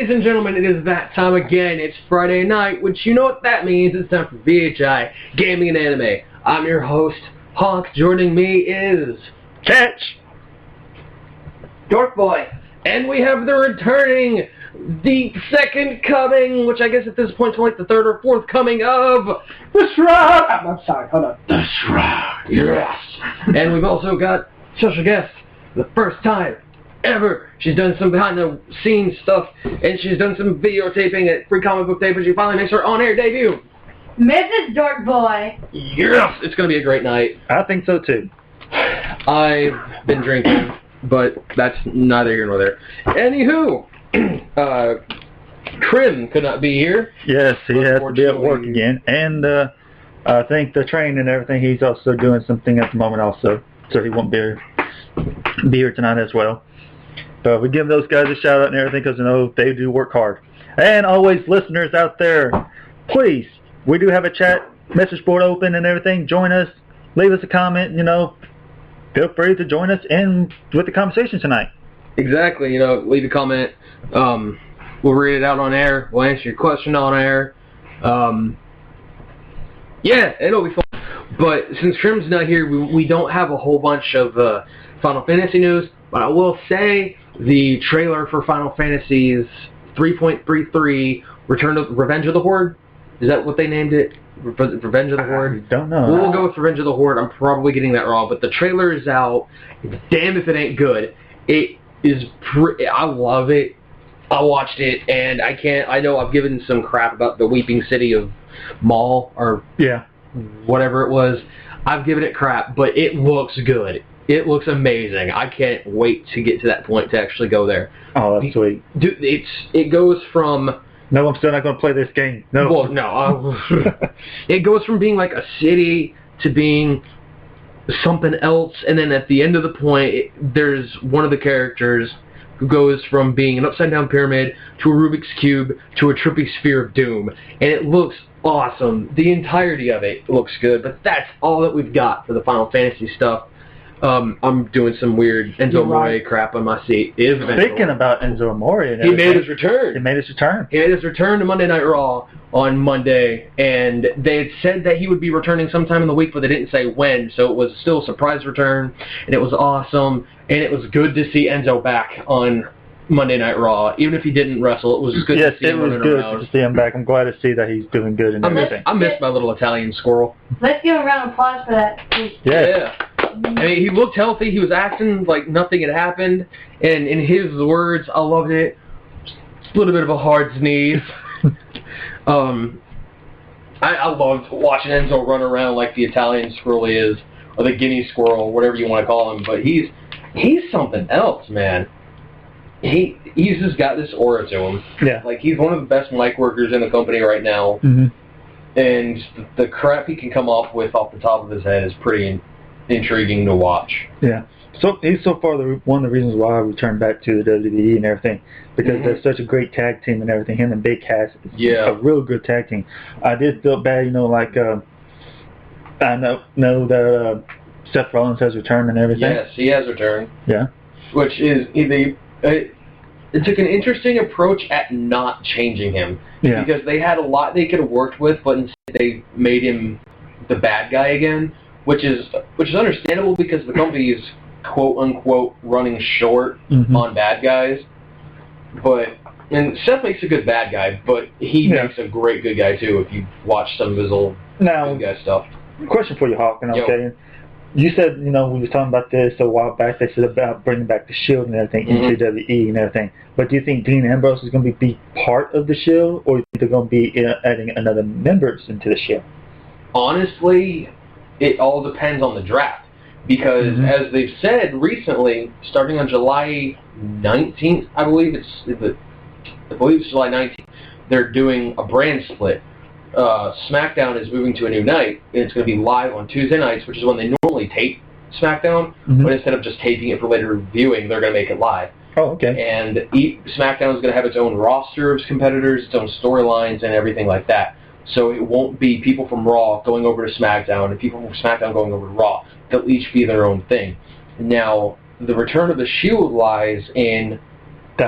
Ladies and gentlemen, it is that time again. It's Friday night, which you know what that means. It's time for VHI Gaming and Anime. I'm your host, Honk. Joining me is Catch, Dork Boy, and we have the returning, the second coming, which I guess at this point is like the third or fourth coming of the Shroud. I'm sorry, hold on. the Shroud. Yes. And we've also got special guest, the first time ever. She's done some behind-the-scenes stuff, and she's done some videotaping at Free Comic Book Day, but she finally makes her on-air debut. Mrs. Dork Boy. Yes! It's going to be a great night. I think so too. I've been drinking, but that's neither here nor there. Anywho, Trim could not be here. Yes, he has to be at work again, and I think the train and everything, he's also doing something at the moment also, so he won't be here tonight as well. But we give those guys a shout out and everything because, you know, they do work hard. And always, listeners out there, please, we do have a chat message board open and everything. Join us, leave us a comment, you know, feel free to join us in with the conversation tonight. Exactly, you know, leave a comment. We'll read it out on air. We'll answer your question on air. Yeah, it'll be fun. But since Trim's not here, we don't have a whole bunch of Final Fantasy news. But I will say the trailer for Final Fantasy's 3.33 Revenge of the Horde. Is that what they named it? Revenge of the Horde? I don't know. We'll go with Revenge of the Horde. I'm probably getting that wrong, but the trailer is out. Damn if it ain't good. It is. I love it. I watched it, and I know I've given some crap about the Weeping City of Mall or whatever it was. I've given it crap, but it looks good. It looks amazing. I can't wait to get to that point to actually go there. Oh, that's sweet. Dude, it goes from... No, I'm still not going to play this game. No. Well, no. It goes from being like a city to being something else, and then at the end of the point, there's one of the characters who goes from being an upside-down pyramid to a Rubik's Cube to a trippy sphere of doom. And it looks awesome. The entirety of it looks good, but that's all that we've got for the Final Fantasy stuff. I'm doing some weird Enzo Amore crap on my seat. Speaking about Enzo Amore, he made his return. He made his return. He made his return to Monday Night Raw on Monday, and they had said that he would be returning sometime in the week, but they didn't say when, so it was still a surprise return, and it was awesome, and it was good to see Enzo back on Monday Night Raw. Even if he didn't wrestle, it was good to see him running around. Yes, it was good to see him back. I'm glad to see that he's doing good and everything. I miss my little Italian squirrel. Let's give a round of applause for that. Yeah. I mean, he looked healthy. He was acting like nothing had happened. And in his words, I loved it. Just a little bit of a hard sneeze. I loved watching Enzo run around like the Italian squirrel he is, or the Guinea squirrel, whatever you want to call him. But he's something else, man. He's just got this aura to him. Yeah. Like, he's one of the best mic workers in the company right now. Mm-hmm. And the crap he can come up with off the top of his head is pretty intriguing to watch. Yeah. So he's so far one of the reasons why I returned back to the WWE and everything, because they're such a great tag team and everything. Him and Big Cass is a real good tag team. I did feel bad, you know, like I know that Seth Rollins has returned and everything. Yes, he has returned. Yeah. Which is it took an interesting approach at not changing him. Yeah. Because they had a lot they could have worked with, but instead they made him the bad guy again. Which is understandable because the company is quote unquote running short on bad guys. And Seth makes a good bad guy, but he makes a great good guy too if you watch some of his old good guy stuff. Question for you, Hawk, and okay. You said, you know, we were talking about this a while back, they said about bringing back the Shield and everything, NWE and everything. But do you think Dean Ambrose is going to be part of the Shield, or do you think they're going to be adding another members into the Shield? Honestly, it all depends on the draft, because as they've said recently, starting on July 19th, I believe it's July 19th, they're doing a brand split. SmackDown is moving to a new night, and it's going to be live on Tuesday nights, which is when they normally tape SmackDown, but instead of just taping it for later viewing, they're going to make it live. Oh, okay. And SmackDown is going to have its own roster of competitors, its own storylines, and everything like that. So it won't be people from Raw going over to SmackDown and people from SmackDown going over to Raw. They'll each be their own thing. Now, the return of the Shield lies in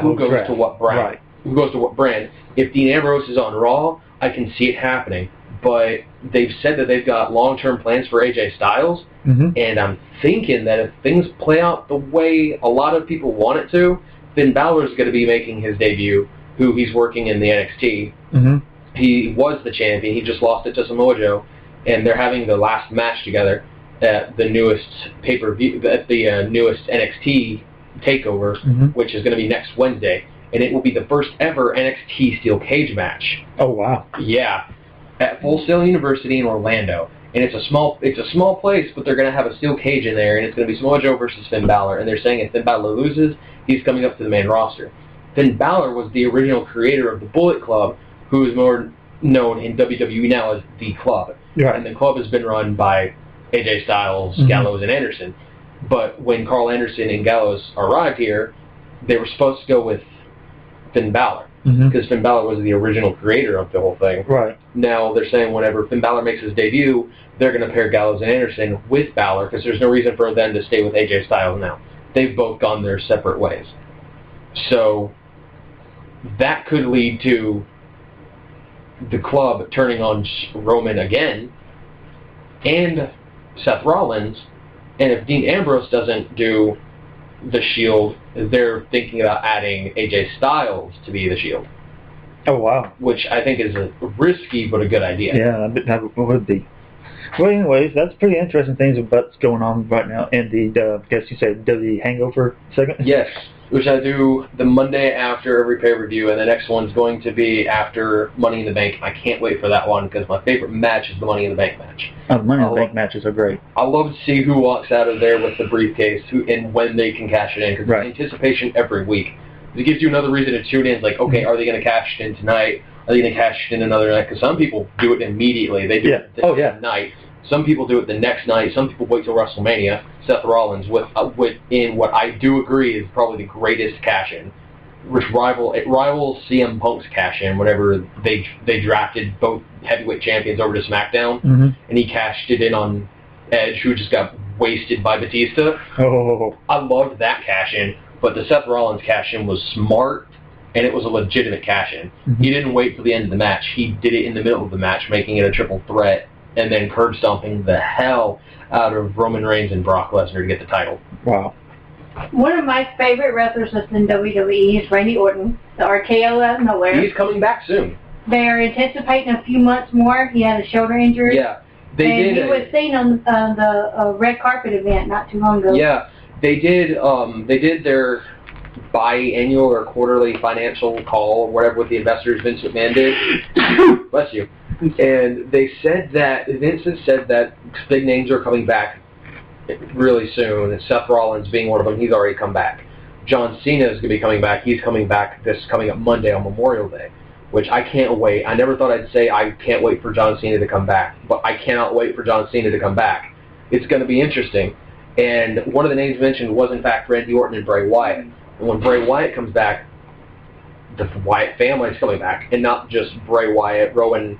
who goes to what brand. Right. who goes to what brand. If Dean Ambrose is on Raw, I can see it happening. But they've said that they've got long-term plans for AJ Styles, and I'm thinking that if things play out the way a lot of people want it to, Finn Balor is going to be making his debut, who he's working in the NXT. He was the champion. He just lost it to Samoa Joe, and they're having the last match together at the newest pay-per-view, at the newest NXT takeover, which is going to be next Wednesday, and it will be the first ever NXT Steel Cage match. Oh wow! Yeah, at Full Sail University in Orlando, and it's a small place, but they're going to have a steel cage in there, and it's going to be Samoa Joe versus Finn Balor, and they're saying if Finn Balor loses, he's coming up to the main roster. Finn Balor was the original creator of the Bullet Club, who is more known in WWE now as The Club. Right. And the club has been run by AJ Styles, Gallows, and Anderson. But when Carl Anderson and Gallows arrived here, they were supposed to go with Finn Balor, because Finn Balor was the original creator of the whole thing. Right. Now they're saying whenever Finn Balor makes his debut, they're going to pair Gallows and Anderson with Balor, because there's no reason for them to stay with AJ Styles now. They've both gone their separate ways. So that could lead to the club turning on Roman again, and Seth Rollins, and if Dean Ambrose doesn't do the Shield, they're thinking about adding AJ Styles to be the Shield. Oh wow! Which I think is a risky but a good idea. Yeah, that would be. Well, anyways, that's pretty interesting things about going on right now in the, I guess you say, the Hangover segment? Yes, which I do the Monday after every pay-per-view, and the next one's going to be after Money in the Bank. I can't wait for that one, because my favorite match is the Money in the Bank match. Oh, the Money in the Bank matches are great. I love to see who walks out of there with the briefcase and when they can cash it in, because there's anticipation every week. It gives you another reason to tune in. It's like, okay, are they going to cash it in tonight? Are they going to cash it in another night? Because some people do it immediately. They do it the night. Some people do it the next night. Some people wait till WrestleMania. Seth Rollins, in what I do agree is probably the greatest cash-in, which rivals CM Punk's cash-in whenever they drafted both heavyweight champions over to SmackDown, and he cashed it in on Edge, who just got wasted by Batista. Oh. I loved that cash-in, but the Seth Rollins cash-in was smart, and it was a legitimate cash-in. He didn't wait for the end of the match. He did it in the middle of the match, making it a triple threat, and then curb stomping the hell out of Roman Reigns and Brock Lesnar to get the title. Wow. One of my favorite wrestlers that's in WWE is Randy Orton, the RKO out of nowhere. He's coming back soon. They are anticipating a few months more. He had a shoulder injury. Yeah. He was seen on the red carpet event not too long ago. Yeah. They did their biannual or quarterly financial call, whatever, with the investors Vince McMahon did. Bless you. And they said that, Vince has said that big names are coming back really soon, and Seth Rollins being one of them. He's already come back. John Cena is going to be coming back. He's coming back coming up Monday on Memorial Day, which I can't wait. I never thought I'd say I can't wait for John Cena to come back, but I cannot wait for John Cena to come back. It's going to be interesting. And one of the names mentioned was, in fact, Randy Orton and Bray Wyatt. And when Bray Wyatt comes back, the Wyatt family is coming back, and not just Bray Wyatt, Rowan,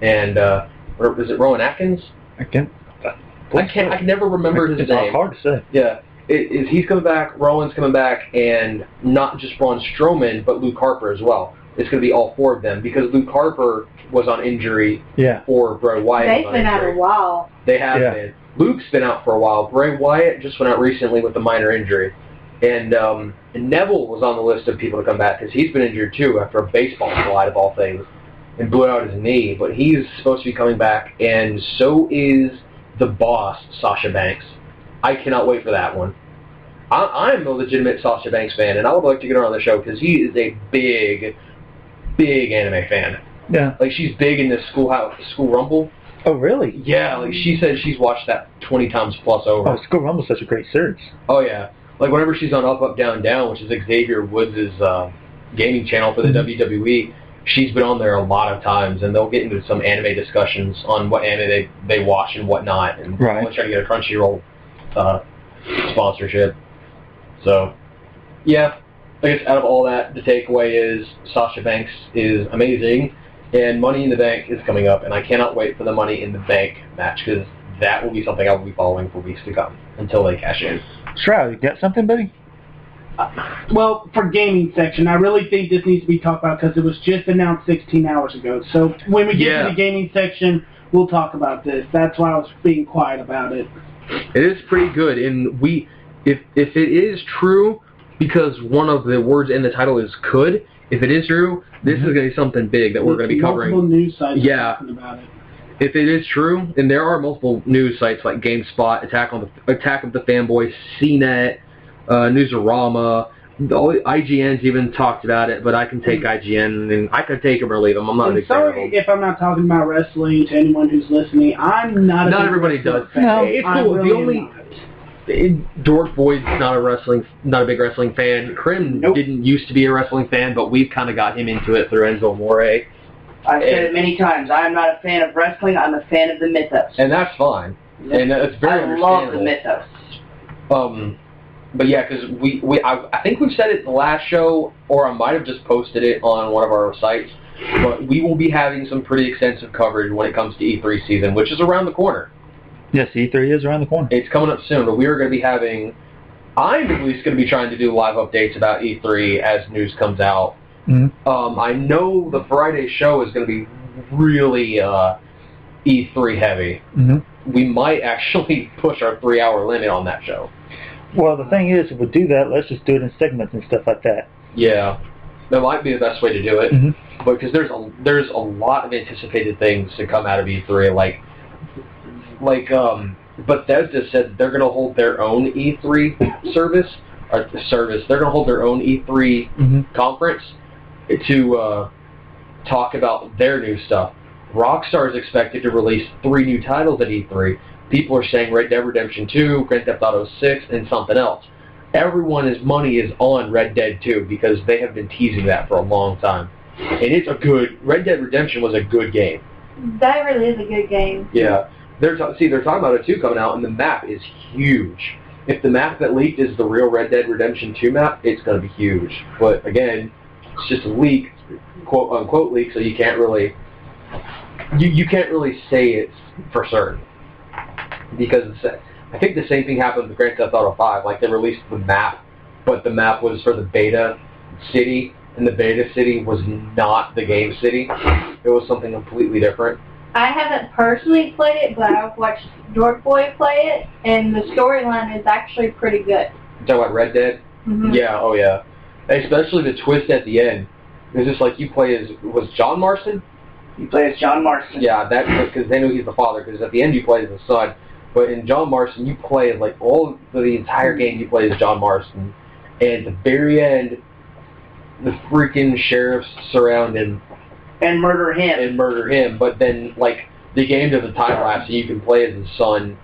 and is it Rowan Atkins? I can never remember his name. It's hard to say. Yeah, he's coming back. Rowan's coming back, and not just Braun Strowman, but Luke Harper as well. It's going to be all four of them, because Luke Harper was on injury for Bray Wyatt. They've been out a while. They have been. Luke's been out for a while. Bray Wyatt just went out recently with a minor injury. And Neville was on the list of people to come back, because he's been injured too after a baseball slide of all things and blew out his knee. But he's supposed to be coming back, and so is the boss, Sasha Banks. I cannot wait for that one. I'm a legitimate Sasha Banks fan, and I would like to get her on the show, because he is a big, big anime fan. Yeah. Like, she's big in the School Rumble. Oh, really? Yeah, like she said she's watched that 20 times plus over. Oh, School Rumble's such a great series. Oh, yeah. Like, whenever she's on Up, Up, Down, Down, which is Xavier Woods' gaming channel for the WWE, she's been on there a lot of times, and they'll get into some anime discussions on what anime they watch and whatnot, and I'm trying to get a Crunchyroll sponsorship. So, yeah, I guess out of all that, the takeaway is Sasha Banks is amazing, and Money in the Bank is coming up, and I cannot wait for the Money in the Bank match, because that will be something I will be following for weeks to come until they cash in. Shroud, you got something, buddy? well, for gaming section, I really think this needs to be talked about because it was just announced 16 hours ago. So when we get to the gaming section, we'll talk about this. That's why I was being quiet about it. It is pretty good, and if it is true, because one of the words in the title is could, if it is true, this is going to be something big that we're going to be covering. Multiple news sites talking about it. If it is true, and there are multiple news sites like GameSpot, Attack of the Fanboys, CNET, Newsarama, IGN's even talked about it, but I can take IGN, and I could take them or leave them. I'm not a big fan of them. Sorry if I'm not talking about wrestling to anyone who's listening. I'm not a Not big everybody does. fan. No, it's I cool. really The am only Dork Boyd's not a big wrestling fan. Krim didn't used to be a wrestling fan, but we've kind of got him into it through Enzo Amore. I've said it many times. I am not a fan of wrestling. I'm a fan of the mythos. And that's fine. And it's very I love the understandable. mythos. But yeah, because I think we've said it the last show, or I might have just posted it on one of our sites, but we will be having some pretty extensive coverage when it comes to E3 season, which is around the corner. Yes, E3 is around the corner. It's coming up soon, but we are going to be having, I'm at least going to be trying to do live updates about E3 as news comes out. Mm-hmm. I know the Friday show is going to be really E3 heavy. Mm-hmm. We might actually push our 3-hour limit on that show. Well, the thing is, if we do that, let's just do it in segments and stuff like that. Yeah, that might be the best way to do it. Mm-hmm. But because there's a lot of anticipated things to come out of E3, like Bethesda said they're going to hold their own E3 service. They're going to hold their own E3 conference to talk about their new stuff. Rockstar is expected to release 3 new titles at E3. People are saying Red Dead Redemption 2, Grand Theft Auto 6, and something else. Everyone's money is on Red Dead 2 because they have been teasing that for a long time. And it's a good... Red Dead Redemption was a good game. That really is a good game. Yeah. They're talking about a 2 coming out, and the map is huge. If the map that leaked is the real Red Dead Redemption 2 map, it's going to be huge. But again, it's just a leak, quote-unquote leak, so you can't really... You can't really say it's for certain. Because I think the same thing happened with Grand Theft Auto 5. Like, they released the map, but the map was for the beta city, and the beta city was not the game city. It was something completely different. I haven't personally played it, but I've watched Dork Boy play it, and the storyline is actually pretty good. You talking about Red Dead? Mm-hmm. Yeah, oh yeah. Especially the twist at the end. It's just like you play as... Was John Marston? You play as John Marston. Yeah, that's because they know he's the father, because at the end you play as the son. But in John Marston, you play as, like, all of the entire game you play as John Marston. And at the very end, the freaking sheriffs surround him. And murder him. But then, like, the game does a time lapse, so you can play as his son.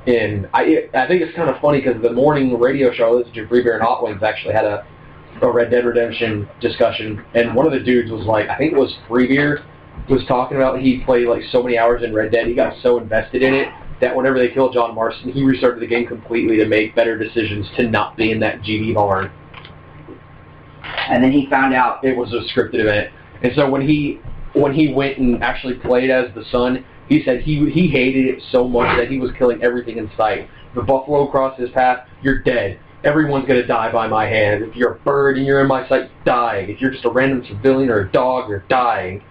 And I think it's kind of funny, because the morning radio show I listened to, Free Beer and Hot Wings, actually had a Red Dead Redemption discussion. And one of the dudes was like, I think it was Free Beer, was talking about he played like so many hours in Red Dead, he got so invested in it that whenever they killed John Marston, he restarted the game completely to make better decisions to not be in that GD barn. And then he found out it was a scripted event. And so when he went and actually played as the son, he said he hated it so much that he was killing everything in sight. If a buffalo crosses his path, you're dead. Everyone's going to die by my hand. If you're a bird and you're in my sight, dying. If you're just a random civilian or a dog, you're dying.